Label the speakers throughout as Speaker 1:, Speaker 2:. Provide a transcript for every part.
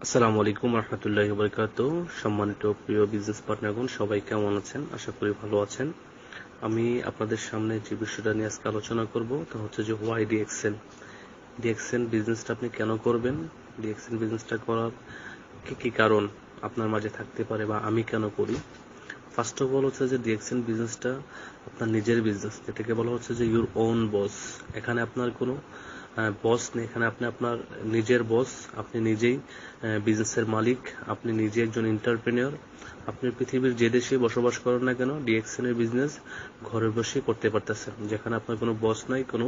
Speaker 1: আসসালামু আলাইকুম রহমতুল্লাহি ওয়া বারাকাতুহু। সম্মানিত প্রিয় বিজনেস পার্টনারগণ, সবাই কেমন আছেন? আশা করি ভালো আছেন। আমি আপনাদের সামনে যে বিষয়টা নিয়ে আজকে আলোচনা করব তা হচ্ছে যে হোয়াই ডিএক্সএন। ডিএক্সএন বিজনেসটা আপনি কেন করবেন? ডিএক্সএন বিজনেসটা করার কি কি কারণ আপনার মাঝে থাকতে পারে বা আমি কেন করি? ফার্স্ট অফ অল হচ্ছে যে ডিএক্সএন বিজনেসটা আপনার নিজের বিজনেস, যেটাকে বলা হচ্ছে যে ইউর ওন বস। এখানে আপনার কোনো বস নেই, এখানে আপনি আপনার নিজের বস, আপনি নিজেই বিজনেসের মালিক, আপনি নিজে একজন এন্টারপ্রেনিয়র। আপনি পৃথিবীর যে দেশে বসবাস করেন না কেন, ডিএক্সএন এর বিজনেস ঘরে বসে করতে পারতেছেন, যেখানে আপনার কোনো বস নাই, কোনো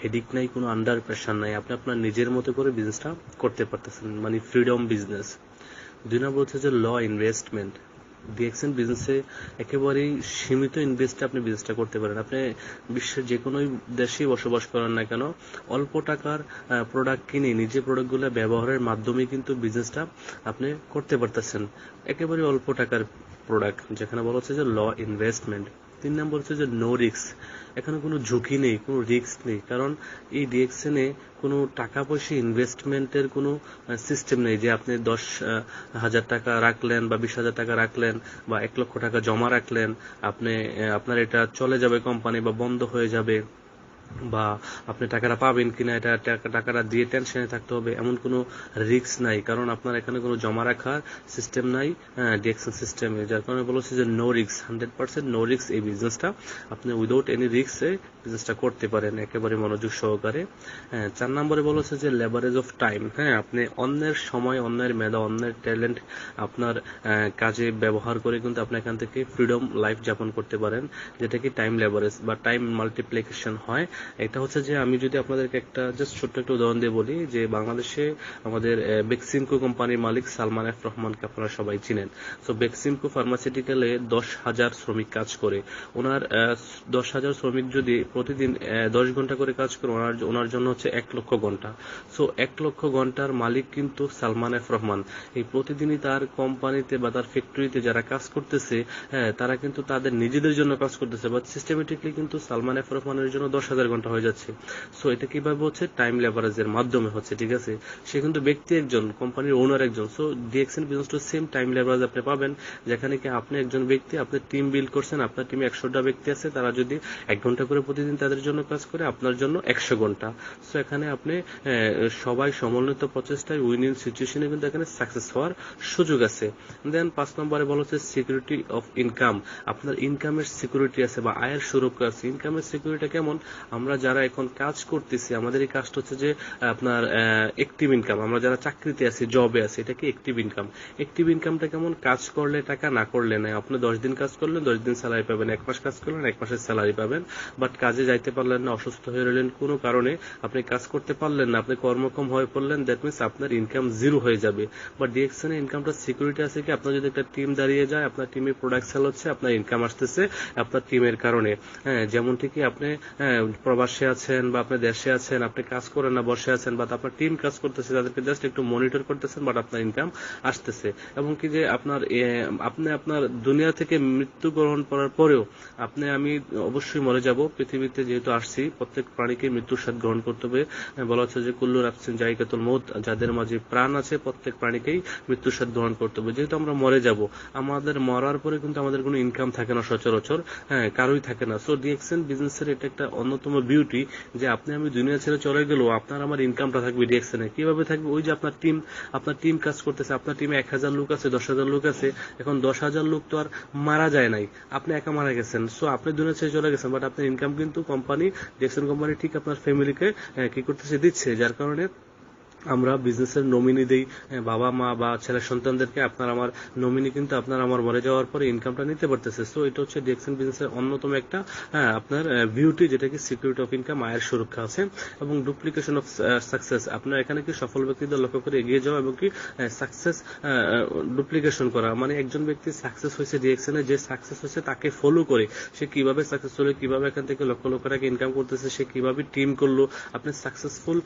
Speaker 1: হেডিক নাই, কোনো আন্ডার প্রেশার নাই। আপনি আপনার নিজের মতো করে বিজনেসটা করতে পারতেছেন, মানে ফ্রিডম বিজনেস। 2 নম্বর হচ্ছে যে ল ইনভেস্টমেন্ট। ডিএক্সএন বিজনেসে একেবারেই সীমিত ইনভেস্টে আপনি বিজনেসটা করতে পারেন। আপনি বিশ্বের যে কোনো দেশেই বসবাস করেন না কেন, অল্প টাকার প্রোডাক্ট কিনে নিজে প্রোডাক্টগুলো ব্যবহারের মাধ্যমে কিন্তু বিজনেসটা আপনি করতে পারতেছেন। একেবারে অল্প টাকার প্রোডাক্ট, যেখানে বলা হচ্ছে যে ল ইনভেস্টমেন্ট। 3 নম্বর হচ্ছে যে নো রিস্ক। এখানে কোনো ঝুঁকি নেই, কোনো রিস্ক নেই, কারণ এই ডিএক্সএনে কোনো টাকা পয়সা ইনভেস্টমেন্টের কোনো সিস্টেম নেই যে আপনি 10,000 টাকা রাখলেন বা 20,000 টাকা রাখলেন বা 1 লক্ষ টাকা জমা রাখলেন, আপনি আপনার এটা চলে যাবে কোম্পানি বা বন্ধ হয়ে যাবে, বা আপনি টাকাটা পাবেন কিনা এটা টাকাটা দিয়ে টেনশনে থাকতে হবে, এমন কোনো রিস্ক নাই, কারণ আপনার এখানে কোনো জমা রাখার সিস্টেম নাই ডিএক্সএন সিস্টেমে। যার কারণে বলেছে যে নো রিস্ক, 100% নো রিস্ক এই বিজনেসটা আপনি উইদাউট এনি রিস্কে বিজনেসটা করতে পারেন একেবারে মনোযোগ সহকারে। 4 নম্বরে বলেছে যে লেভারেজ অফ টাইম। হ্যাঁ, আপনি অন্যের সময়, অন্যের মেধা, অন্যের ট্যালেন্ট আপনার কাজে ব্যবহার করে কিন্তু আপনি এখান থেকে ফ্রিডম লাইফ যাপন করতে পারেন, যেটা কি টাইম লেভারেজ বা টাইম মাল্টিপ্লিকেশন হয়। এটা হচ্ছে যে আমি যদি আপনাদেরকে একটা জাস্ট ছোট্ট একটা উদাহরণ দিয়ে বলি, যে বাংলাদেশে আমাদের বেক্সিমকো কোম্পানির মালিক সালমান এফ রহমানকে আপনারা সবাই চিনেন। সো বেক্সিমকো ফার্মাসিউটিক্যালে 10,000 শ্রমিক কাজ করে। ওনার 10,000 শ্রমিক যদি প্রতিদিন 10 ঘন্টা করে কাজ করে, ওনার জন্য হচ্ছে 1 লক্ষ ঘন্টা। সো 1 লক্ষ ঘন্টার মালিক কিন্তু সালমান এফ রহমান। এই প্রতিদিনই তার কোম্পানিতে বা তার ফ্যাক্টরিতে যারা কাজ করতেছে, তারা কিন্তু তাদের নিজেদের জন্য কাজ করতেছে, বাট সিস্টেমেটিকলি কিন্তু সালমান এফ রহমানের জন্য 10,000 ঘন্টা হয়ে যাচ্ছে। সো এটা কিভাবে হচ্ছে? টাইম লেভারেজের মাধ্যমে হচ্ছে, ঠিক আছে? সে কিন্তু ব্যক্তি একজন, কোম্পানির ওনার একজন। So DXN business to same time leverage আপনি পাবেন, যেখানে কি আপনি একজন ব্যক্তি, আপনি টিম বিল্ড করছেন, আপনার টিমে 100টা ব্যক্তি আছে, তারা যদি 1 ঘন্টা করে প্রতিদিন তাদের জন্য কাজ করে, আপনার জন্য 100 ঘন্টা। সো এখানে আপনি সবাই সমন্বিত প্রচেষ্টায় উইনিং সিচুয়েশনে কিন্তু এখানে সাকসেস হওয়ার সুযোগ আছে। দেন 5 নম্বরে বলা হচ্ছে সিকিউরিটি অফ ইনকাম। আপনার ইনকামের সিকিউরিটি আছে বা আয়ের সুরক্ষা আছে। ইনকামের সিকিউরিটি কেমন? আমরা যারা এখন কাজ করতেছি, আমাদের এই কাজটা হচ্ছে যে আপনার অ্যাক্টিভ ইনকাম। আমরা যারা চাকরিতে আছি, জবে আছি, এটা কি অ্যাক্টিভ ইনকাম। অ্যাক্টিভ ইনকামটা কেমন? কাজ করলে টাকা, না করলে নাই। আপনি 10 দিন কাজ করলেন, 10 দিন স্যালারি পাবেন, 1 মাস কাজ করলেন, 1 মাসের স্যালারি পাবেন। বাট কাজে যাইতে পারলেন না, অসুস্থ হয়ে রইলেন কোনো কারণে, আপনি কাজ করতে পারলেন না, আপনি কর্মক্ষম হয়ে পড়লেন, দ্যাট মিনস আপনার ইনকাম জিরো হয়ে যাবে। বাট ডিএক্সএন ইনকামটা সিকিউরিটি আছে কি? আপনার যদি একটা টিম দাঁড়িয়ে যায়, আপনার টিমে প্রোডাক্ট সেল হচ্ছে, আপনার ইনকাম আসতেছে আপনার টিমের কারণে। হ্যাঁ, যেমন ঠিকই আপনি প্রবাসে আছেন বা আপনি দেশে আছেন, আপনি কাজ করেন না, বসে আছেন, বা আপনার টিম কাজ করতেছে, তাদেরকে জাস্ট একটু মনিটর করতেছেন, বাট আপনার ইনকাম আসতেছে। এবং কি যে আপনি আপনার দুনিয়া থেকে মৃত্যুবরণ করার পরেও আমি অবশ্যই মরে যাব। পৃথিবীতে যেহেতু আসছি, প্রত্যেক প্রাণীকে মৃত্যুর স্বাদ গ্রহণ করতে হবে। বলা হচ্ছে যে কুল্লু নাফসিন যায়কাতুল মউত, যাদের মাঝে প্রাণ আছে প্রত্যেক প্রাণীকেই মৃত্যুর স্বাদ গ্রহণ করতে হবে। যেহেতু আমরা মরে যাব, আমাদের মরার পরে কিন্তু আমাদের কোনো ইনকাম থাকে না সচরাচর, হ্যাঁ, কারোই থাকে না। সো ডিএক্সএন বিজনেসের এটা একটা অন্যতম বিউটি, যে আপনি আমি দুনিয়া ছেড়ে চলে গেলেও আপনার আমার ইনকামটা থাকবে ডিএক্সএনে। কিভাবে থাকবে? ওই যে আপনার টিম কাজ করতেছে, আপনার টিমে 1,000 লোক আছে, 10,000 লোক আছে। এখন 10,000 লোক তো আর মারা যায় নাই, আপনি একা মারা গেছেন। সো আপনি দুনিয়া ছেড়ে চলে গেছেন, বাট আপনার ইনকাম কিন্তু কোম্পানি, ডিএক্সএন কোম্পানি ঠিক আপনার ফ্যামিলিকে কি করতেছে? দিচ্ছে। যার কারণে আমরা বিজনেসের নমিনি দেই, বাবা মা বা ছেলে সন্তানদেরকে। আপনার আমার নমিনি কিন্তু আপনার আমার মরে যাওয়ার পরে ইনকামটা নিতে পারতেছে। সো এটা হচ্ছে ডিএক্সএন বিজনেসের অন্যতম একটা আপনার বিউটি, যেটা কি সিকিউরিটি অফ ইনকাম, আয়ের সুরক্ষা আছে। এবং ডুপ্লিকেশন অফ সাকসেস। আপনার এখানে কি সফল ব্যক্তিদের লক্ষ্য করে এগিয়ে যাওয়া এবং কি সাকসেস ডুপ্লিকেশন করা, মানে একজন ব্যক্তি সাকসেস হয়েছে ডিএক্সএন এ, যে সাকসেস হয়েছে তাকে ফলো করে সে কিভাবে সাকসেস হলো, কিভাবে এখান থেকে লক্ষ লক্ষ টাকা ইনকাম করতেছে, সে কিভাবে টিম করলো, আপনি সাকসেসফুল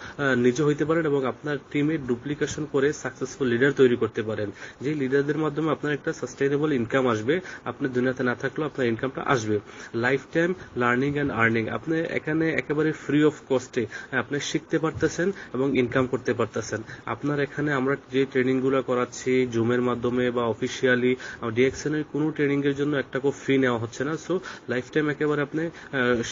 Speaker 1: নিজে হইতে পারেন এবং আপনার আপনার টিমে ডুপ্লিকেশন করে সাকসেসফুল লিডার তৈরি করতে পারেন, যে লিডারদের মাধ্যমে আপনার একটা সাস্টেইনেবল ইনকাম আসবে, আপনি দুনিয়াতে না থাকলেও আপনার ইনকামটা আসবে। Life time learning and earning, আপনি এখানে একেবারে ফ্রি অফ কস্টে আপনি শিখতে পারতেছেন এবং ইনকাম করতে পারতেছেন। আপনার এখানে আমরা যে ট্রেনিংগুলো করাচ্ছি জুমের মাধ্যমে বা অফিসিয়ালি, ডিএক্সএন এর কোনো ট্রেনিং এর জন্য একটা ফি নেওয়া হচ্ছে না। সো লাইফ টাইম একেবারে আপনি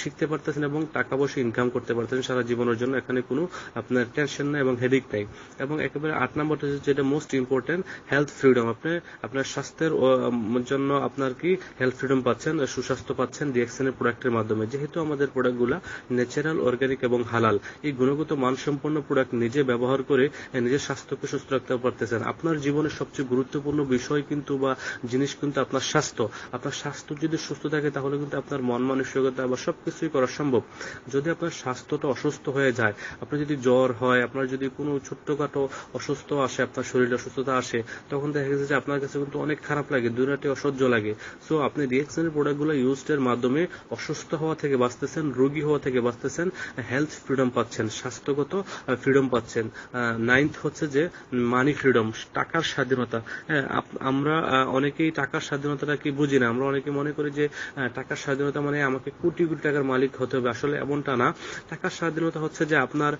Speaker 1: শিখতে পারতেছেন এবং টাকা পয়সা ইনকাম করতে পারতেছেন সারা জীবনের জন্য। এখানে কোনো আপনার টেনশন নাই এবং হেডিক নাই। এবং একেবারে 8 নম্বরটা যেটা মোস্ট ইম্পর্টেন্ট, হেলথ ফ্রিডম। আপনি আপনার স্বাস্থ্যের জন্য আপনার কি হেলথ ফ্রিডম পাচ্ছেন, সুস্বাস্থ্য পাচ্ছেন ডিএক্সএন এর প্রোডাক্টের মাধ্যমে। যেহেতু আমাদের প্রোডাক্টগুলো ন্যাচারাল, অর্গানিক এবং হালাল, এই গুণগত মানসম্পন্ন প্রোডাক্ট নিজে ব্যবহার করে নিজের স্বাস্থ্যকে সুস্থ রাখতে পারতেছেন। আপনার জীবনের সবচেয়ে গুরুত্বপূর্ণ বিষয় কিন্তু বা জিনিস কিন্তু আপনার স্বাস্থ্য। আপনার স্বাস্থ্য যদি সুস্থ থাকে তাহলে কিন্তু আপনার মন মানসিকতা বা সবকিছুই করা সম্ভব। যদি আপনার স্বাস্থ্যটা অসুস্থ হয়ে যায়, আপনার যদি জ্বর হয়, আপনার যদি কোনো ছোট্টখাটো অসুস্থ আসে, আপনার শরীরে অসুস্থতা আসে, তখন দেখা গেছে যে আপনার কাছে কিন্তু অনেক খারাপ লাগে, দুনিয়াটি অসহ্য লাগে। সো আপনি ডিএক্সএন এর প্রোডাক্টগুলো ইউজের মাধ্যমে অসুস্থ হওয়া থেকে বাঁচতেছেন, রোগী হওয়া থেকে বাঁচতেছেন, হেলথ ফ্রিডম পাচ্ছেন, স্বাস্থ্যগত ফ্রিডম পাচ্ছেন। 9th হচ্ছে যে মানি ফ্রিডম, টাকার স্বাধীনতা। আমরা অনেকেই টাকার স্বাধীনতাটা কি বুঝি না। আমরা অনেকে মনে করি যে টাকার স্বাধীনতা মানে আমাকে কোটি কোটি টাকার মালিক হতে হবে। আসলে এমনটা না। টাকার স্বাধীনতা হচ্ছে যে আপনার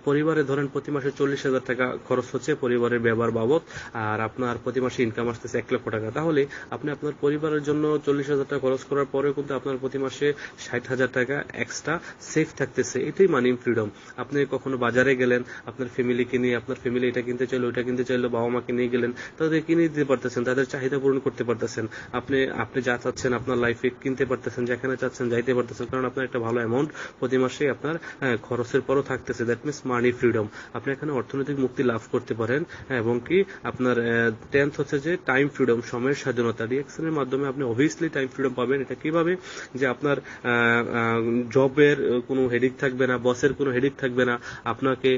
Speaker 1: পরিবারে ধরেন প্রতি মাসে 40,000 টাকা খরচ হচ্ছে পরিবারের ব্যবহার বাবদ, আর আপনার প্রতি মাসে ইনকাম আসতেছে 1 লক্ষ টাকা। তাহলে আপনি আপনার পরিবারের জন্য 40,000 টাকা খরচ করার পরেও কিন্তু আপনার প্রতি মাসে 60,000 টাকা এক্সট্রা সেফ থাকতেছে। এটাই মানি ফ্রিডম। আপনি কখনো বাজারে গেলেন, আপনার ফ্যামিলিকে নিয়ে, আপনার ফ্যামিলি এটা কিনতে চাইলো, ওইটা কিনতে চাইলো, বাবা মাকে নিয়ে গেলেন, তাদের কিনে দিতে পারতেছেন, তাদের চাহিদা পূরণ করতে পারতেছেন। আপনি যা চাচ্ছেন আপনার লাইফে কিনতে পারতেছেন, যেখানে চাচ্ছেন যাইতে পারতেছেন, কারণ আপনার একটা ভালো অ্যামাউন্ট প্রতি মাসে আপনার খরচের পরও থাকতেছে। That means money freedom. আপনি এখানে অর্থনৈতিক মুক্তি লাভ করতে পারেন। এবং কি আপনার 10th হচ্ছে যে টাইম ফ্রিডম, সময়ের স্বাধীনতা। ডিএক্সএন এর মাধ্যমে আপনি অবভিয়াসলি টাইম ফ্রিডম পাবেন। এটা কিভাবে? যে আপনার জবের কোনো হেডিক থাকবে না, বসের কোনো হেডিক থাকবে না, আপনাকে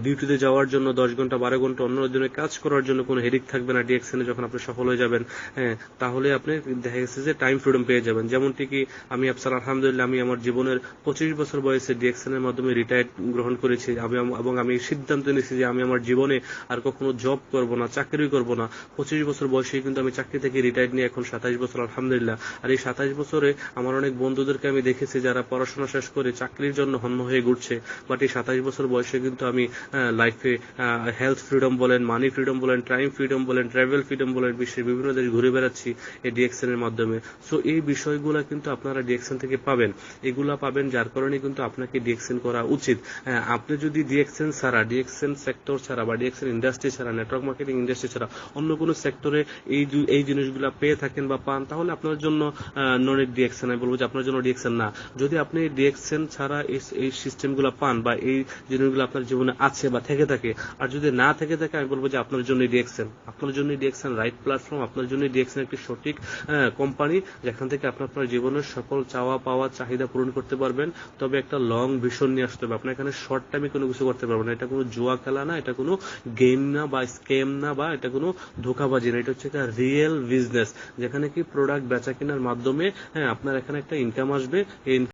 Speaker 1: ডিউটিতে যাওয়ার জন্য 10 ঘন্টা 12 ঘন্টা অন্য জনের কাজ করার জন্য কোনো হেডিক থাকবে না। ডিএক্সএন এ যখন আপনি সফল হয়ে যাবেন, তাহলে আপনি দেখা গেছে যে টাইম ফ্রিডম পেয়ে যাবেন। যেমনটি কি আমি আফসার আলহামদুলিল্লাহ, আমি আমার জীবনের 25 বছর বয়সে ডিএক্সএন এর মাধ্যমে রিটায়ার্ড গ্রহণ করেছি। এবং আমি সিদ্ধান্ত নিয়েছি যে আমি আমার জীবনে আর কখনো জব করব না, চাকরি করব না। 25 বছর বয়সে কিন্তু আমি চাকরি থেকে রিটায়ার্ড নিয়ে এখন 27 বছর আলহামদুলিল্লাহ। আর এই 27 বছরে আমার অনেক বন্ধুদেরকে আমি দেখেছি যারা পড়াশোনা শেষ করে চাকরির জন্য হন্য হয়ে ঘুরছে। বাট এই 27 বছর বয়সে কিন্তু আমি লাইফে হেলথ ফ্রিডম বলেন, মানি ফ্রিডম বলেন, টাইম ফ্রিডম বলেন, ট্রাভেল ফ্রিডম বলেন, বিশ্বের বিভিন্ন দেশ ঘুরে বেড়াচ্ছি এই ডিএক্সএন এর মাধ্যমে। সো এই বিষয়গুলো কিন্তু আপনারা ডিএক্সএন থেকে পাবেন। এগুলা পাবেন, যার কারণে কিন্তু আপনাকে ডিএক্সএন করা উচিত। আপনি যদি ডিএক্সএন ছাড়া, ডিএক্সএন সেক্টর ছাড়া বা ডিএক্সএন ইন্ডাস্ট্রি ছাড়া, নেটওয়ার্ক মার্কেটিং ইন্ডাস্ট্রি ছাড়া অন্য কোনো সেক্টরে এই জিনিসগুলো পেয়ে থাকেন বা পান, তাহলে আপনার জন্য নন ডিএক্সএন। আমি বলবো যে আপনার জন্য ডিএক্সএন না। যদি আপনি ডিএক্সএন ছাড়া এই সিস্টেমগুলো পান বা এই জিনিসগুলো আপনার জীবনে আছে বা থেকে থাকে, আর যদি না থেকে থাকে, আমি বলবো যে আপনার জন্য ডিএক্সএন। আপনার জন্য ডিএক্সএন রাইট প্ল্যাটফর্ম। আপনার জন্য ডিএক্সএন একটি সঠিক কোম্পানি, যেখান থেকে আপনি আপনার জীবনের সকল চাওয়া পাওয়া চাহিদা পূরণ করতে পারবেন। তবে একটা লং ভিশন নিয়ে আসতে হবে। আপনার এখানে শর্ট টাইমে কোনো কিছু করতে পারবেন না। এটা কোনো জুয়া খেলা না, এটা কোনো গেম না বা স্ক্যাম না, বা এটা কোনো ধোঁকাবাজি না। এটা হচ্ছে একটা রিয়েল বিজনেস, যেখানে কি প্রোডাক্ট বেচা কেনার মাধ্যমে আপনার এখানে একটা ইনকাম আসবে। এই